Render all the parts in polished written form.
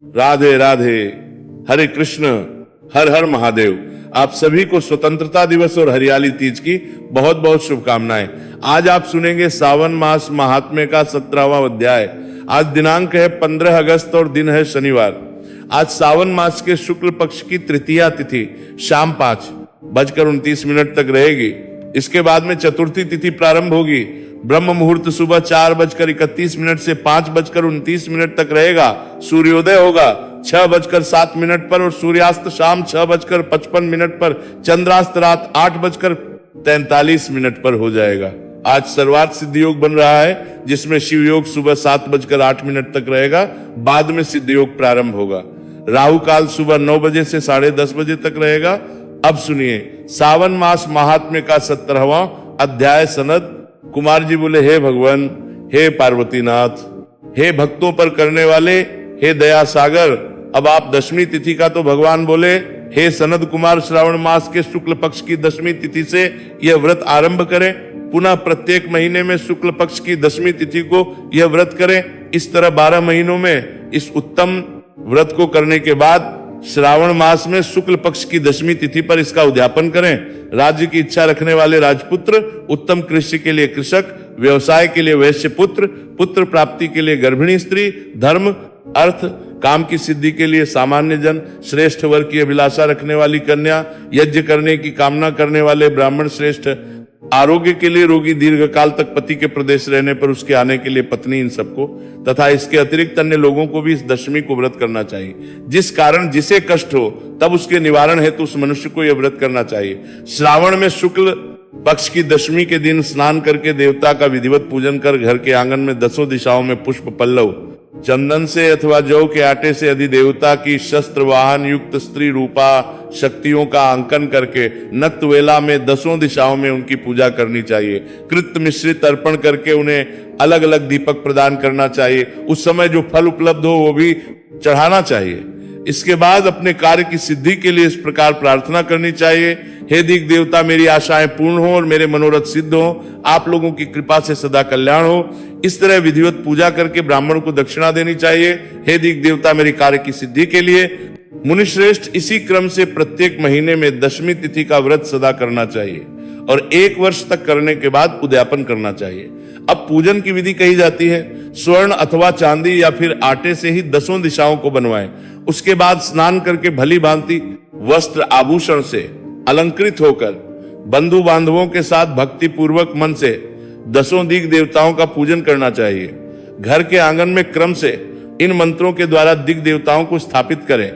राधे राधे, हरे कृष्ण, हर हर महादेव। आप सभी को स्वतंत्रता दिवस और हरियाली तीज की बहुत बहुत शुभकामनाएं। आज आप सुनेंगे सावन मास महात्म्य का 17वां अध्याय। आज दिनांक है 15 अगस्त और दिन है शनिवार। आज सावन मास के शुक्ल पक्ष की तृतीया तिथि शाम 5:29 तक रहेगी। इसके बाद में चतुर्थी तिथि प्रारंभ होगी। ब्रह्म मुहूर्त सुबह 4:31 से 5:29 तक रहेगा। सूर्योदय होगा 6:07 पर और सूर्यास्त शाम 6:55 पर। चंद्रास्त रात 8:43 पर हो जाएगा। आज सर्वार्थ सिद्ध योग बन रहा है, जिसमें शिव योग सुबह 7:08 तक रहेगा। बाद में सिद्ध योग प्रारंभ होगा। राहु काल सुबह 9 बजे से 10:30 बजे तक रहेगा। अब सुनिए सावन मास महात्म्य का 17वां अध्याय। सनद कुमार जी बोले, हे भगवान, हे पार्वतीनाथ, हे भक्तों पर करने वाले, हे दया सागर। अब आप दशमी तिथि का तो भगवान बोले, हे सनद कुमार, श्रावण मास के शुक्ल पक्ष की दशमी तिथि से यह व्रत आरंभ करें। पुनः प्रत्येक महीने में शुक्ल पक्ष की दशमी तिथि को यह व्रत करें। इस तरह 12 महीनों में इस उत्तम व्रत को करने के बाद श्रावण मास में शुक्ल पक्ष की दशमी तिथि पर इसका उद्यापन करें। राज्य की इच्छा रखने वाले राजपुत्र, उत्तम कृषि के लिए कृषक, व्यवसाय के लिए वैश्य पुत्र, पुत्र प्राप्ति के लिए गर्भिणी स्त्री, धर्म अर्थ काम की सिद्धि के लिए सामान्य जन, श्रेष्ठ वर्ग की अभिलाषा रखने वाली कन्या, यज्ञ करने की कामना करने वाले ब्राह्मण श्रेष्ठ, आरोग्य के लिए रोगी, दीर्घ काल तक पति के प्रदेश रहने पर उसके आने के लिए पत्नी, इन सबको तथा इसके अतिरिक्त अन्य लोगों को भी इस दशमी को व्रत करना चाहिए। जिस कारण जिसे कष्ट हो तब उसके निवारण हेतु उस मनुष्य को यह व्रत करना चाहिए। श्रावण में शुक्ल पक्ष की दशमी के दिन स्नान करके देवता का विधिवत पूजन कर घर के आंगन में 10 दिशाओं में पुष्प पल्लव, चंदन से अथवा जौ के आटे से अधिदेवता की शस्त्र वाहन युक्त स्त्री रूपा शक्तियों का अंकन करके नक्तवेला में 10 दिशाओं में उनकी पूजा करनी चाहिए। कृत मिश्रित अर्पण करके उन्हें अलग अलग दीपक प्रदान करना चाहिए। उस समय जो फल उपलब्ध हो वो भी चढ़ाना चाहिए। इसके बाद अपने कार्य की सिद्धि के लिए इस प्रकार प्रार्थना करनी चाहिए, हे दिक देवता, मेरी आशाएं पूर्ण हो और मेरे मनोरथ सिद्ध हो। आप लोगों की कृपा से सदा कल्याण हो। इस तरह विधिवत पूजा करके ब्राह्मण को दक्षिणा देनी चाहिए। हे दिक देवता, मेरी कार्य की सिद्धि के लिए मुनिश्रेष्ठ इसी क्रम से प्रत्येक महीने में दशमी तिथि का व्रत सदा करना चाहिए और 1 वर्ष तक करने के बाद उद्यापन करना चाहिए। अब पूजन की विधि कही जाती है। स्वर्ण अथवा चांदी या फिर आटे से ही 10 दिशाओं को बनवाएं। उसके बाद स्नान करके भली भांति वस्त्र आभूषण से अलंकृत होकर बंधु बांधवों के साथ भक्ति पूर्वक मन से 10 दिग देवताओं का पूजन करना चाहिए। घर के आंगन में क्रम से इन मंत्रों के द्वारा दिग देवताओं को स्थापित करें।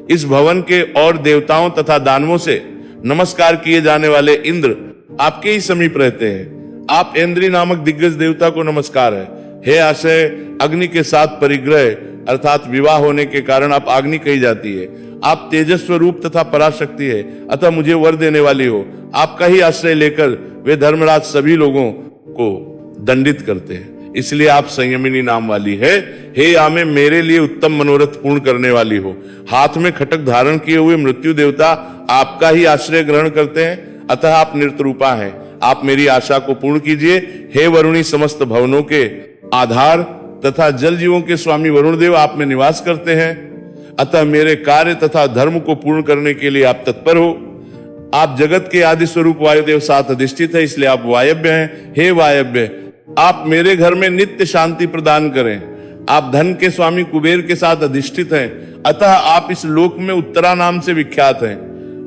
इस भवन के और देवताओं तथा दानवों से नमस्कार किए जाने वाले इंद्र आपके ही समीप रहते हैं। आप इंद्री नामक दिग्गज देवता को नमस्कार है। हे आशय, अग्नि के साथ परिग्रह अर्थात विवाह होने के कारण आप अग्नि कही जाती है। आप तेजस्व रूप तथा पराशक्ति है, अतः मुझे वर देने वाली हो। आपका ही आश्रय लेकर वे धर्मराज सभी लोगों को दंडित करते हैं, इसलिए आप संयमिनी नाम वाली है। हे आमे, मेरे लिए उत्तम मनोरथ पूर्ण करने वाली हो। हाथ में खटक धारण किए हुए मृत्यु देवता आपका ही आश्रय ग्रहण करते हैं, अतः आप नृत्यरूपा हैं। आप मेरी आशा को पूर्ण कीजिए। हे वरुणी, समस्त भवनों के आधार तथा जल जीवों के स्वामी वरुण देव आप में निवास करते हैं, अतः मेरे कार्य तथा धर्म को पूर्ण करने के लिए आप तत्पर हो। आप जगत के आदि स्वरूप वायुदेव साथ अधिष्ठित है, इसलिए आप वायव्य हैं। हे वायव्य, आप मेरे घर में नित्य शांति प्रदान करें। आप धन के स्वामी कुबेर के साथ अधिष्ठित हैं, अतः आप इस लोक में उत्तरा नाम से विख्यात हैं।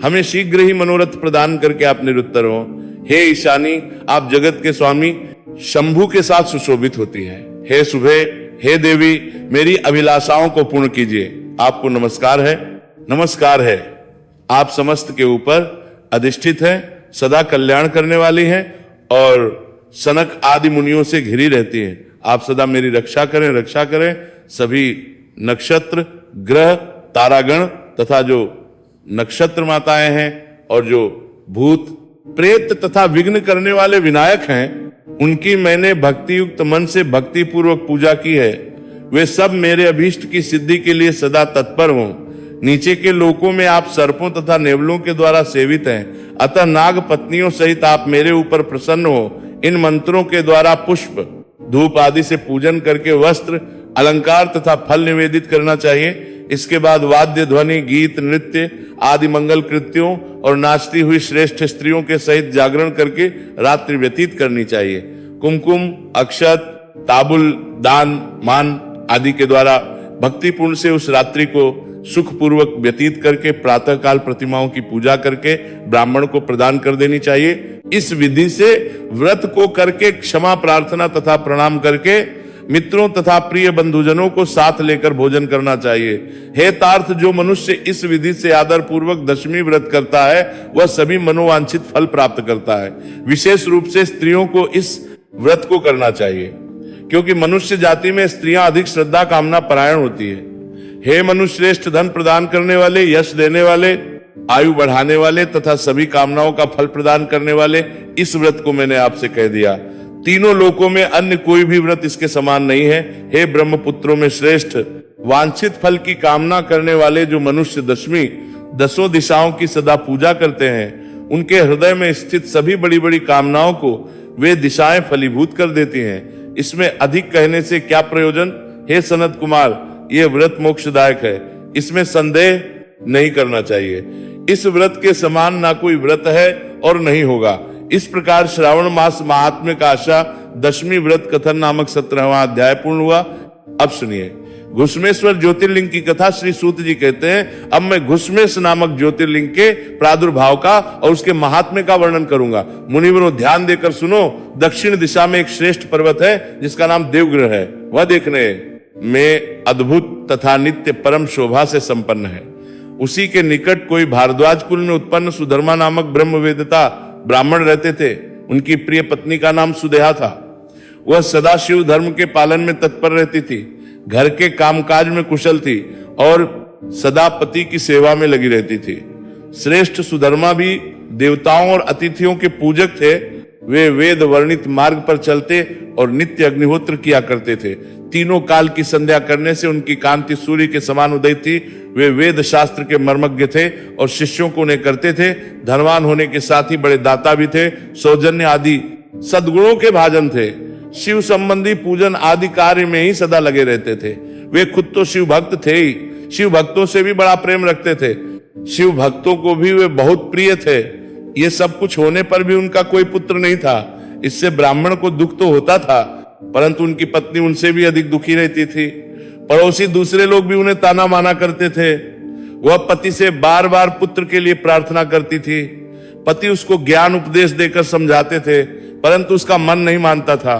हमें शीघ्र ही मनोरथ प्रदान करके आप निरुत्तर हो। हे ईशानी, आप जगत के स्वामी शंभु के साथ सुशोभित होती हैं। हे सुबह, हे देवी, मेरी अभिलाषाओं को पूर्ण कीजिए। आपको नमस्कार है, नमस्कार है। आप समस्त के ऊपर अधिष्ठित हैं, सदा कल्याण करने वाली हैं और सनक आदि मुनियों से घिरी रहती हैं। आप सदा मेरी रक्षा करें, रक्षा करें। सभी नक्षत्र, ग्रह, तारागण तथा जो नक्षत्र माताएं हैं और जो भूत प्रेत तथा विघ्न करने वाले विनायक हैं, उनकी मैंने भक्ति युक्त मन से भक्ति पूर्वक पूजा की है। वे सब मेरे अभीष्ट की सिद्धि के लिए सदा तत्पर हों। नीचे के लोकों में आप सर्पों तथा नेवलों के द्वारा सेवित हैं, अतः नाग पत्नियों सहित आप मेरे ऊपर प्रसन्न हो। इन मंत्रों के द्वारा पुष्प, धूप आदि से पूजन करके वस्त्र, अलंकार तथा फल निवेदित करना चाहिए। इसके बाद वाद्य ध्वनि, गीत, नृत्य आदि मंगल कृत्यों और नाचती हुई श्रेष्ठ स्त्रियों के सहित जागरण करके रात्रि व्यतीत करनी चाहिए। कुमकुम, अक्षत, ताबुल, दान, मान आदि के द्वारा भक्तिपूर्ण से उस रात्रि को सुखपूर्वक व्यतीत करके प्रातःकाल प्रतिमाओं की पूजा करके ब्राह्मण को प्रदान कर देनी चाहिए। इस विधि से व्रत को करके क्षमा प्रार्थना तथा प्रणाम करके मित्रों तथा प्रिय बंधुजनों को साथ लेकर भोजन करना चाहिए। हे तार्थ, जो मनुष्य इस विधि से आदर पूर्वक दशमी व्रत करता है वह सभी मनोवांछित फल प्राप्त करता है। विशेष रूप से स्त्रियों को इस व्रत को करना चाहिए, क्योंकि मनुष्य जाति में स्त्रियां अधिक श्रद्धा कामना परायण होती है। हे मनुष्य श्रेष्ठ, धन प्रदान करने वाले, यश देने वाले, आयु बढ़ाने वाले तथा सभी कामनाओं का फल प्रदान करने वाले, इस व्रत को मैंने आपसे कह दिया। तीनों लोकों में अन्य कोई भी व्रत इसके समान नहीं है। हे ब्रह्मपुत्रों में श्रेष्ठ, वांछित फल की कामना करने वाले जो मनुष्य दशमी दसों दिशाओं की सदा पूजा करते हैं, उनके हृदय में स्थित सभी बड़ी बड़ी कामनाओं को वे दिशाएं फलीभूत कर देती हैं। इसमें अधिक कहने से क्या प्रयोजन। हे सनत कुमार, ये व्रत मोक्षदायक है, इसमें संदेह नहीं करना चाहिए। इस व्रत के समान ना कोई व्रत है और नहीं होगा। इस प्रकार श्रावण मास महात्म्य का आशा दशमी व्रत कथन नामक 17वां अध्याय पूर्ण हुआ। अब सुनिए घुश्मेश्वर ज्योतिर्लिंग की कथा। श्री सूत जी कहते हैं, अब मैं घुश्मेश नामक ज्योतिर्लिंग के प्रादुर्भाव का और उसके महात्म्य का वर्णन करूंगा। मुनिवरों ध्यान देकर सुनो। दक्षिण दिशा में एक श्रेष्ठ पर्वत है जिसका नाम देवग्रह है। वह देखने में अद्भुत तथा नित्य परम शोभा से संपन्न है। उसी के निकट कोई भारद्वाज कुल में उत्पन्न सुधर्मा नामक ब्रह्मवेदता ब्राह्मण रहते थे। उनकी प्रिय पत्नी का नाम सुदेहा था। वह सदाशिव धर्म के पालन में तत्पर रहती थी, घर के कामकाज में कुशल थी और सदा पति की सेवा में लगी रहती थी। श्रेष्ठ सुधर्मा भी देवताओं और अतिथियों के पूजक थे। वे वेद वर्णित मार्ग पर चलते और नित्य अग्निहोत्र किया करते थे। तीनों काल की संध्या करने से उनकी कांति सूर्य के समान उदय थी। वे वेद शास्त्र के मर्मज्ञ थे और शिष्यों को उन्हें करते थे। धनवान होने के साथ ही बड़े दाता भी थे। सौजन्य आदि सद्गुणों के भाजन थे। शिव संबंधी पूजन आदि कार्य में ही सदा लगे रहते थे। वे खुद तो शिव भक्त थे ही, शिव भक्तों से भी बड़ा प्रेम रखते थे। शिव भक्तों को भी वे बहुत प्रिय थे। ये सब कुछ होने पर भी उनका कोई पुत्र नहीं था। इससे ब्राह्मण को दुख तो होता था, परंतु उनकी पत्नी उनसे भी अधिक दुखी रहती थी। पड़ोसी दूसरे लोग भी उन्हें ताना माना करते थे। वह पति से बार बार पुत्र के लिए प्रार्थना करती थी। पति उसको ज्ञान उपदेश देकर समझाते थे, परंतु उसका मन नहीं मानता था।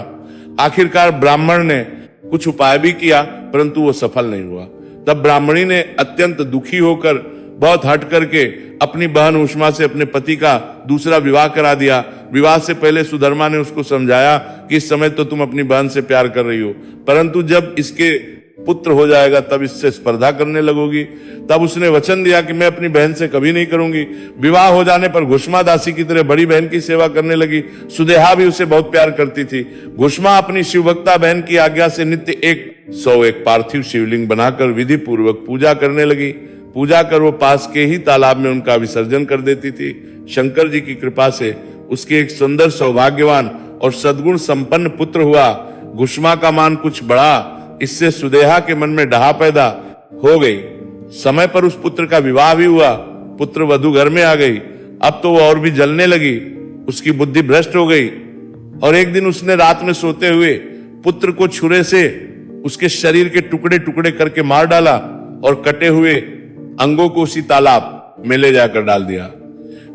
आखिरकार ब्राह्मण ने कुछ उपाय भी किया, परंतु वो सफल नहीं हुआ। तब ब्राह्मणी ने अत्यंत दुखी होकर बहुत हट करके अपनी बहन उष्मा से अपने पति का दूसरा विवाह करा दिया। विवाह से पहले सुधर्मा ने उसको समझाया कि इस समय तो तुम अपनी बहन से प्यार कर रही हो, परंतु जब इसके पुत्र हो जाएगा तब इससे स्पर्धा करने लगोगी। तब उसने वचन दिया कि मैं अपनी बहन से कभी नहीं करूंगी। विवाह हो जाने पर घुश्मा दासी की तरह बड़ी बहन की सेवा करने लगी। सुदेहा भी उसे बहुत प्यार करती थी। घुश्मा अपनी शिवभक्ता बहन की आज्ञा से नित्य 101 पार्थिव शिवलिंग बनाकर विधि पूर्वक पूजा करने लगी। पूजा कर वो पास के ही तालाब में उनका विसर्जन कर देती थी। शंकर जी की कृपा से उसके एक सुंदर सौभाग्यवान और सद्गुण संपन्न पुत्र हुआ। घुश्मा का मान कुछ बढ़ा, इससे सुदेहा के मन में डहा पैदा हो गई। समय पर उस पुत्र का विवाह भी हुआ। पुत्र वधू घर में आ गई। अब तो वो और भी जलने लगी। उसकी बुद्धि भ्रष्ट हो गई और एक दिन उसने रात में सोते हुए पुत्र को छुरे से उसके शरीर के टुकड़े टुकड़े करके मार डाला और कटे हुए अंगों को उसी तालाब में ले जाकर डाल दिया।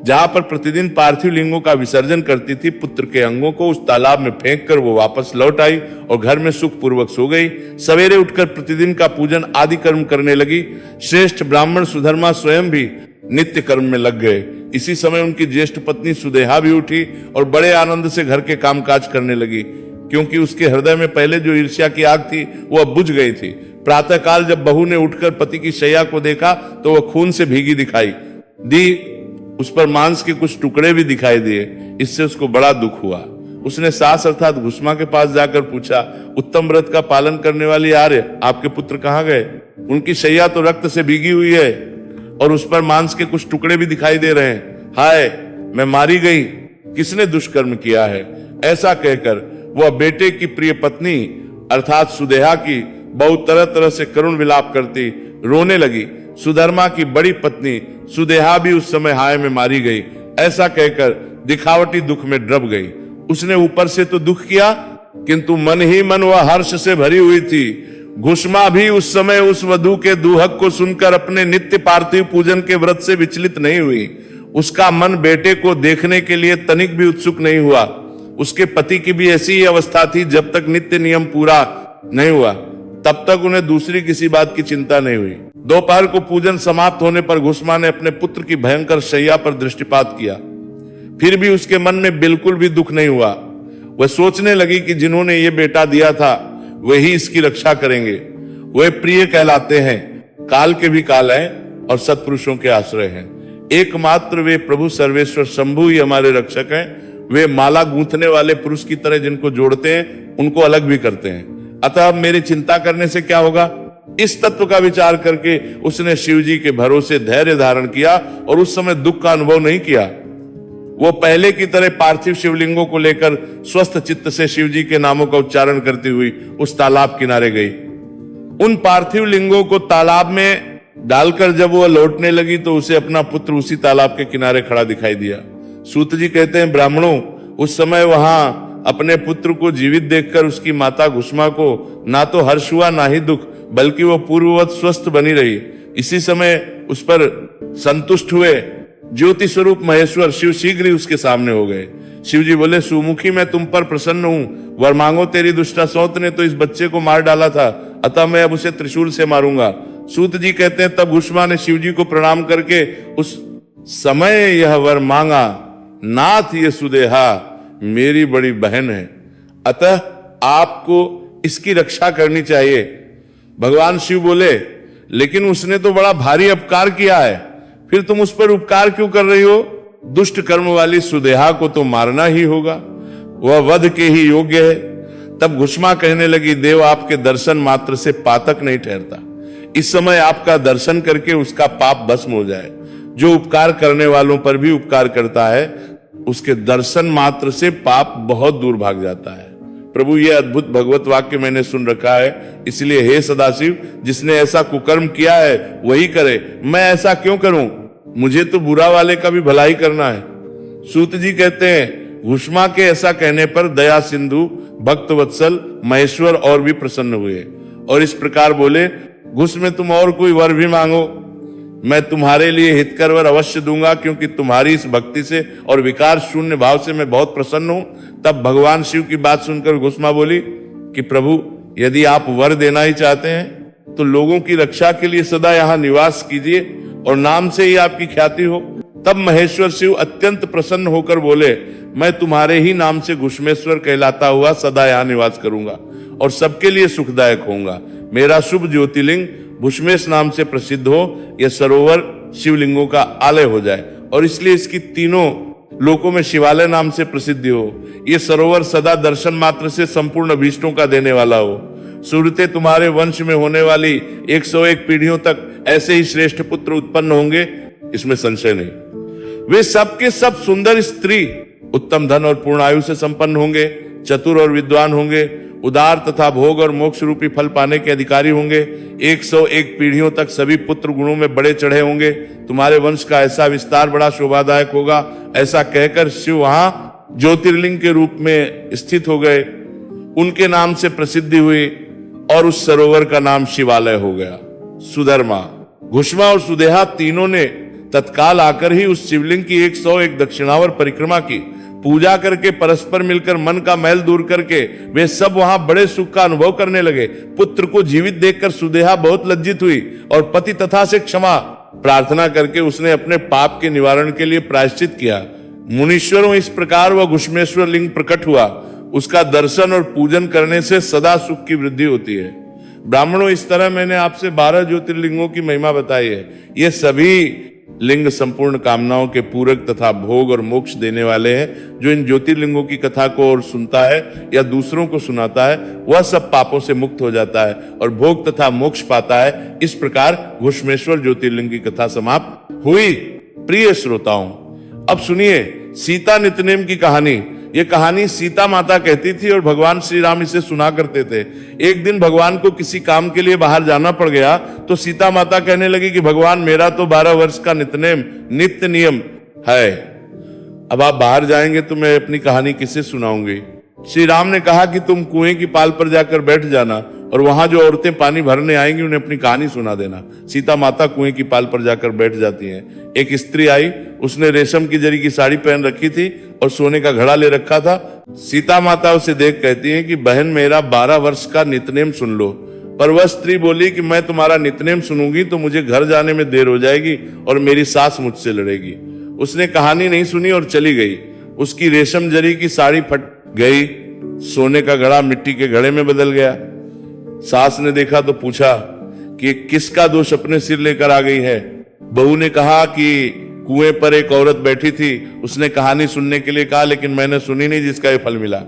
जहां पर प्रतिदिन पार्थिव लिंगों का विसर्जन करती थी, पुत्र के अंगों को उस तालाब में फेंक कर वो वापस लौट आई और घर में सुख पूर्वक सो गई। सवेरे उठकर प्रतिदिन का पूजन आदि कर्म करने लगी। श्रेष्ठ ब्राह्मण सुधर्मा स्वयं भी नित्य कर्म में लग गए। इसी समय उनकी ज्येष्ठ पत्नी सुदेहा भी उठी और बड़े आनंद से घर के कामकाज करने लगी, क्योंकि उसके हृदय में पहले जो ईर्ष्या की आग थी वो अब बुझ गई थी। प्रातःकाल जब बहू ने उठकर पति की शैया को देखा तो वह खून से भीगी दिखाई दी। उस पर मांस के कुछ टुकड़े भी दिखाई दिए। इससे उसको बड़ा दुख हुआ। उसने सास अर्थात घुश्मा के पास जाकर पूछा, उत्तम व्रत का पालन करने वाली आर्य, आपके पुत्र कहाँ गए? उनकी शैया तो रक्त से भीगी हुई है और उस पर मांस के कुछ टुकड़े भी दिखाई दे रहे हैं। हाय, मैं मारी गई, किसने दुष्कर्म किया है? ऐसा कहकर वह बेटे की प्रिय पत्नी अर्थात सुदेहा की बहुत तरह तरह से करुण विलाप करती रोने लगी। सुधर्मा की बड़ी पत्नी सुदेहा भी उस समय हाय में मारी गई। ऐसा कहकर दिखावटी दुख में डूब गई। उसने ऊपर से तो दुख किया, किंतु मन ही मन वह हर्ष से भरी हुई थी। घुष्मा भी उस समय उस वधू के दुहक को सुनकर अपने नित्य पार्थिव पूजन के व्रत से विचलित नहीं हुई। उसका मन बेटे को देखने के लिए तनिक भी उत्सुक नहीं हुआ। उसके पति की भी ऐसी ही अवस्था थी। जब तक नित्य नियम पूरा नहीं हुआ तब तक उन्हें दूसरी किसी बात की चिंता नहीं हुई। दोपहर को पूजन समाप्त होने पर घुष्मा ने अपने पुत्र की भयंकर शैया पर दृष्टिपात किया। फिर भी उसके मन में बिल्कुल भी दुख नहीं हुआ। वह सोचने लगी कि जिन्होंने ये बेटा दिया था वही इसकी रक्षा करेंगे। वे प्रिय कहलाते हैं, काल के भी काल हैं और सत्पुरुषों के आश्रय हैं। एकमात्र वे प्रभु सर्वेश्वर शंभु ही हमारे रक्षक हैं। वे माला गूंथने वाले पुरुष की तरह जिनको जोड़ते हैं उनको अलग भी करते हैं। अतः अब मेरी चिंता करने से क्या होगा? इस तत्व का विचार करके उसने शिव जी के भरोसे धैर्य धारण किया और उस समय दुख का अनुभव नहीं किया। वो पहले की तरह पार्थिव शिवलिंगों को लेकर स्वस्थ चित्त से शिव जी के नामों का उच्चारण करती हुई उस तालाब किनारे गई। उन पार्थिव लिंगों को तालाब में डालकर जब वह लौटने लगी तो उसे अपना पुत्र उसी तालाब के किनारे खड़ा दिखाई दिया। सूत जी कहते हैं, ब्राह्मणों, उस समय वहां अपने पुत्र को जीवित देखकर उसकी माता घुष्मा को ना तो हर्ष हुआ ना ही दुख, बल्कि वो पूर्ववत स्वस्थ बनी रही। इसी समय उस पर संतुष्ट हुए ज्योति स्वरूप महेश्वर शिव शीघ्र ही उसके सामने हो गए। शिव जी बोले, सुमुखी मैं तुम पर प्रसन्न हूं। वर मांगो, तेरी दुष्टा सौत ने तो इस बच्चे को मार डाला था, अतः मैं अब उसे त्रिशूल से मारूंगा। सूत जी कहते हैं, तब घुष्मा ने शिव जी को प्रणाम करके उस समय यह वर मांगा, नाथ ये सुदेहा मेरी बड़ी बहन है, अतः आपको इसकी रक्षा करनी चाहिए। भगवान शिव बोले, लेकिन उसने तो बड़ा भारी अपकार किया है, फिर तुम उस पर उपकार क्यों कर रही हो? दुष्ट कर्म वाली सुदेहा को तो मारना ही होगा, वह वध के ही योग्य है। तब घुष्मा कहने लगी, देव आपके दर्शन मात्र से पातक नहीं ठहरता। इस समय आपका दर्शन करके उसका पाप भस्म हो जाए। जो उपकार करने वालों पर भी उपकार करता है उसके दर्शन मात्र से पाप बहुत दूर भाग जाता है। प्रभु ये अद्भुत भगवत वाक्य मैंने सुन रखा है, इसलिए हे सदाशिव, जिसने ऐसा कुकर्म किया है वही करे। मैं ऐसा क्यों करूं? मुझे तो बुरा वाले का भी भलाई करना है। सूत जी कहते हैं, घुष्मा के ऐसा कहने पर दया सिंधु भक्त वत्सल महेश्वर और भी प्रसन्न हुए और इस प्रकार बोले, घुस में तुम और कोई वर भी मांगो, मैं तुम्हारे लिए हितकर वर अवश्य दूंगा, क्योंकि तुम्हारी इस भक्ति से और विकार शून्य भाव से मैं बहुत प्रसन्न हूं। तब भगवान शिव की बात सुनकर घुष्मा बोली कि प्रभु, यदि आप वर देना ही चाहते हैं तो लोगों की रक्षा के लिए सदा यहाँ निवास कीजिए और नाम से ही आपकी ख्याति हो। तब महेश्वर शिव अत्यंत प्रसन्न होकर बोले, मैं तुम्हारे ही नाम से घुष्मेश्वर कहलाता हुआ सदा यहाँ निवास करूंगा और सबके लिए सुखदायक होऊंगा। मेरा शुभ ज्योतिर्लिंग भुष्मेश नाम से प्रसिद्ध हो, यह सरोवर शिवलिंगों का आलय हो जाए और इसलिए इसकी तीनों लोकों में शिवालय नाम से प्रसिद्धि हो। यह सरोवर सदा दर्शन मात्र से संपूर्ण अभीष्टों का देने वाला हो। सुरते तुम्हारे वंश में होने वाली 101 पीढ़ियों तक ऐसे ही श्रेष्ठ पुत्र उत्पन्न होंगे, इसमें संशय नहीं। वे सबके सब सुंदर स्त्री, उत्तम धन और पूर्ण आयु से संपन्न होंगे, चतुर और विद्वान होंगे, उदार तथा भोग और मोक्ष रूपी फल पाने के अधिकारी होंगे। 101 पीढ़ियों तक सभी पुत्र गुणों में बड़े चढ़े होंगे। तुम्हारे वंश का ऐसा विस्तार बड़ा शोभादायक होगा। ऐसा कहकर शिव वहां ज्योतिर्लिंग के रूप में स्थित हो गए। उनके नाम से प्रसिद्धि हुई और उस सरोवर का नाम शिवालय हो गया। सुधर्मा, घुष्मा और सुदेहा तीनों ने तत्काल आकर ही उस शिवलिंग की 101 दक्षिणावर परिक्रमा की। पूजा करके परस्पर मिलकर मन का मैल दूर करके वे सब वहां बड़े सुख का अनुभव करने लगे। पुत्र को जीवित देखकर सुदेहा बहुत लज्जित हुई और पति तथा से क्षमा प्रार्थना करके उसने अपने पाप के निवारण के लिए प्रायश्चित किया। मुनीश्वरों, इस प्रकार वह घुष्मेश्वर लिंग प्रकट हुआ। उसका दर्शन और पूजन करने से सदा सुख की वृद्धि होती है। ब्राह्मणों, इस तरह मैंने आपसे 12 ज्योतिर्लिंगों की महिमा बताई है। ये सभी लिंग संपूर्ण कामनाओं के पूरक तथा भोग और मोक्ष देने वाले हैं। जो इन ज्योतिर्लिंगों की कथा को और सुनता है या दूसरों को सुनाता है वह सब पापों से मुक्त हो जाता है और भोग तथा मोक्ष पाता है। इस प्रकार घुष्मेश्वर ज्योतिर्लिंग की कथा समाप्त हुई। प्रिय श्रोताओं, अब सुनिए सीता नित्यनेम की कहानी। ये कहानी सीता माता कहती थी और भगवान श्री राम इसे सुना करते थे। एक दिन भगवान को किसी काम के लिए बाहर जाना पड़ गया तो सीता माता कहने लगी कि भगवान मेरा तो 12 वर्ष का नित्य नियम है, अब आप बाहर जाएंगे तो मैं अपनी कहानी किसे सुनाऊंगी। श्री राम ने कहा कि तुम कुएं की पाल पर जाकर बैठ जाना और वहां जो औरतें पानी भरने आएंगी उन्हें अपनी कहानी सुना देना। सीता माता कुएं की पाल पर जाकर बैठ जाती हैं। एक स्त्री आई, उसने रेशम की जरी की साड़ी पहन रखी थी और सोने का घड़ा ले रखा था। सीता माता उसे देख कहती है कि बहन मेरा 12 वर्ष का नित्यनेम सुन लो। पर वह स्त्री बोली कि मैं तुम्हारा नित्यनेम सुनूंगी तो मुझे घर जाने में देर हो जाएगी और मेरी सास मुझसे लड़ेगी। उसने कहानी नहीं सुनी और चली गई। उसकी रेशम जरी की साड़ी फट गई, सोने का घड़ा मिट्टी के घड़े में बदल गया। सास ने देखा तो पूछा कि किसका दोष अपने सिर लेकर आ गई है। बहू ने कहा कि कुएं पर एक औरत बैठी थी, उसने कहानी सुनने के लिए कहा लेकिन मैंने सुनी नहीं जिसका ये फल मिला।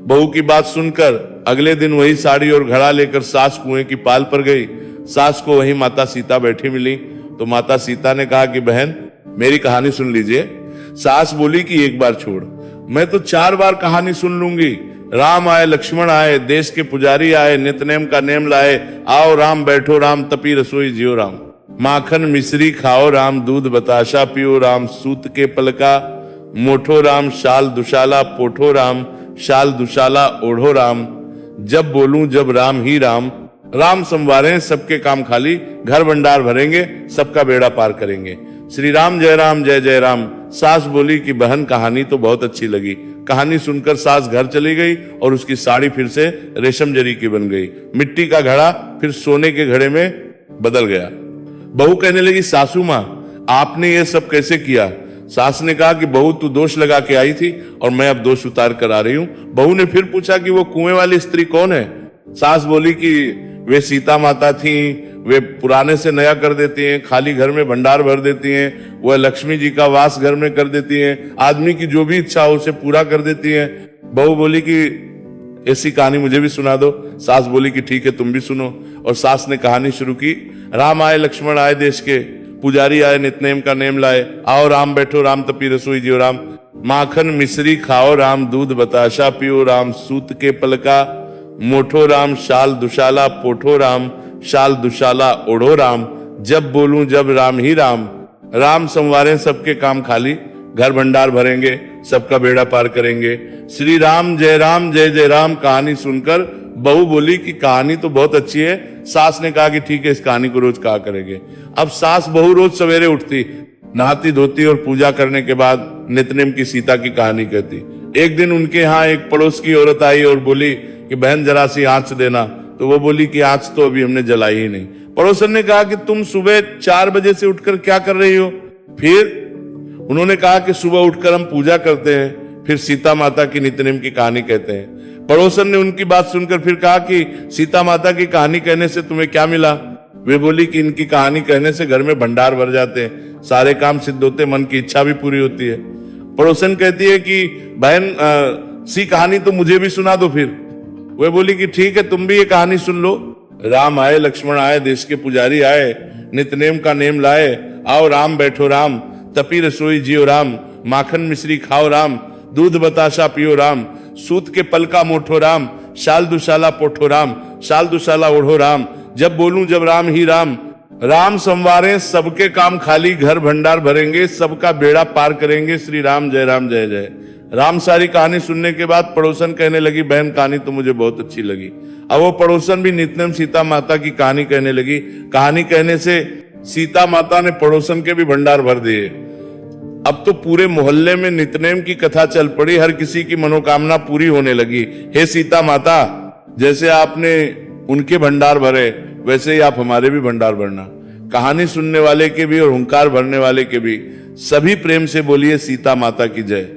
बहू की बात सुनकर अगले दिन वही साड़ी और घड़ा लेकर सास कुएं की पाल पर गई। सास को वही माता सीता बैठी मिली तो माता सीता ने कहा कि बहन मेरी कहानी सुन लीजिए। सास बोली कि एक बार छोड़, मैं तो 4 बार कहानी सुन लूंगी। राम आए, लक्ष्मण आए, देश के पुजारी आए, नित्यनेम का नेम लाए, आओ राम बैठो राम, तपी रसोई जियो राम। माखन मिश्री खाओ राम, दूध बताशा पियो राम, सूत के पलका मोठो राम, शाल दुशाला पोठो राम, शाल दुशाला ओढ़ो राम। जब बोलूं जब राम ही राम, राम संवारे सबके काम खाली, घर भंडार भरेंगे सबका बेड़ा पार करेंगे। श्री राम जय जय राम। सास बोली कि बहन कहानी तो बहुत अच्छी लगी। कहानी सुनकर सास घर चली गई और उसकी साड़ी फिर से रेशम जरी की बन गई। मिट्टी का घड़ा फिर सोने के घड़े में बदल गया। बहू कहने लगी सासू माँ आपने ये सब कैसे किया। सास ने कहा कि बहू तू दोष लगा के आई थी और मैं अब दोष उतार कर आ रही हूं। बहू ने फिर पूछा कि वो कुएं वाली स्त्री कौन है। सास बोली कि वे सीता माता थी, वे पुराने से नया कर देती हैं, खाली घर में भंडार भर देती हैं, वह लक्ष्मी जी का वास घर में कर देती हैं, आदमी की जो भी इच्छा हो उसे पूरा कर देती हैं। बहू बोली कि ऐसी कहानी मुझे भी सुना दो। सास बोली कि ठीक है तुम भी सुनो। और सास ने कहानी शुरू की। राम आए, लक्ष्मण आए, देश के पुजारी आए, नित्यनेम का नेम लाए, आओ राम बैठो राम, तपी रसोई जियो राम। माखन मिश्री खाओ राम, दूध बताशा पियो राम, सूत के पलका मोठो राम, शाल दुशाला पोठो राम, शाल दुशाला ओढ़ो राम। जब बोलूं जब राम ही राम, राम संवारे सबके काम खाली, घर भंडार भरेंगे सबका बेड़ा पार करेंगे। श्री राम जय जय राम। कहानी सुनकर बहू बोली कि कहानी तो बहुत अच्छी है। सास ने कहा कि ठीक है इस कहानी को रोज कहा करेंगे। अब सास बहू रोज सवेरे उठती, नहाती धोती और पूजा करने के बाद नित्यनेम की सीता की कहानी कहती। एक दिन उनके यहाँ एक पड़ोस की औरत आई और बोली कि बहन जरा सी आंच देना। तो वो बोली कि आंच तो अभी हमने जलाई ही नहीं। पड़ोसन ने कहा कि तुम सुबह 4 बजे से उठकर क्या कर रही हो। फिर उन्होंने कहा कि सुबह उठकर हम पूजा करते हैं, फिर सीता माता की नित्यनेम की कहानी कहते हैं। पड़ोसन ने उनकी बात सुनकर फिर कहा कि सीता माता की कहानी कहने से तुम्हें क्या मिला। वे बोली कि इनकी कहानी कहने से घर में भंडार भर जाते हैं, सारे काम सिद्ध होते, मन की इच्छा भी पूरी होती है। पड़ोसन कहती है कि बहन सी कहानी तो मुझे भी सुना दो। फिर वे बोली कि ठीक है तुम भी ये कहानी सुन लो। राम आए, लक्ष्मण आए, देश के पुजारी आए, नित्यनेम का नेम लाए, आओ राम बैठो राम, तपी रसोई जियो राम। माखन मिश्री खाओ राम, दूध बताशा पियो राम, सूत के पलका मोठो राम, शाल दुशाला पोठो राम, शाल दुशाला ओढ़ो राम। जब बोलूं जब राम ही राम, राम संवारे सबके काम खाली, घर भंडार भरेंगे सबका बेड़ा पार करेंगे। श्री राम जय जय राम। सारी कहानी सुनने के बाद पड़ोसन कहने लगी बहन कहानी तो मुझे बहुत अच्छी लगी। अब वो पड़ोसन भी नित्यनेम सीता माता की कहानी कहने लगी। कहानी कहने से सीता माता ने पड़ोसन के भी भंडार भर दिए। अब तो पूरे मोहल्ले में नित्यनेम की कथा चल पड़ी, हर किसी की मनोकामना पूरी होने लगी। हे सीता माता, जैसे आपने उनके भंडार भरे वैसे ही आप हमारे भी भंडार भरना। कहानी सुनने वाले के भी और हुंकार भरने वाले के भी। सभी प्रेम से बोलिए सीता माता की जय।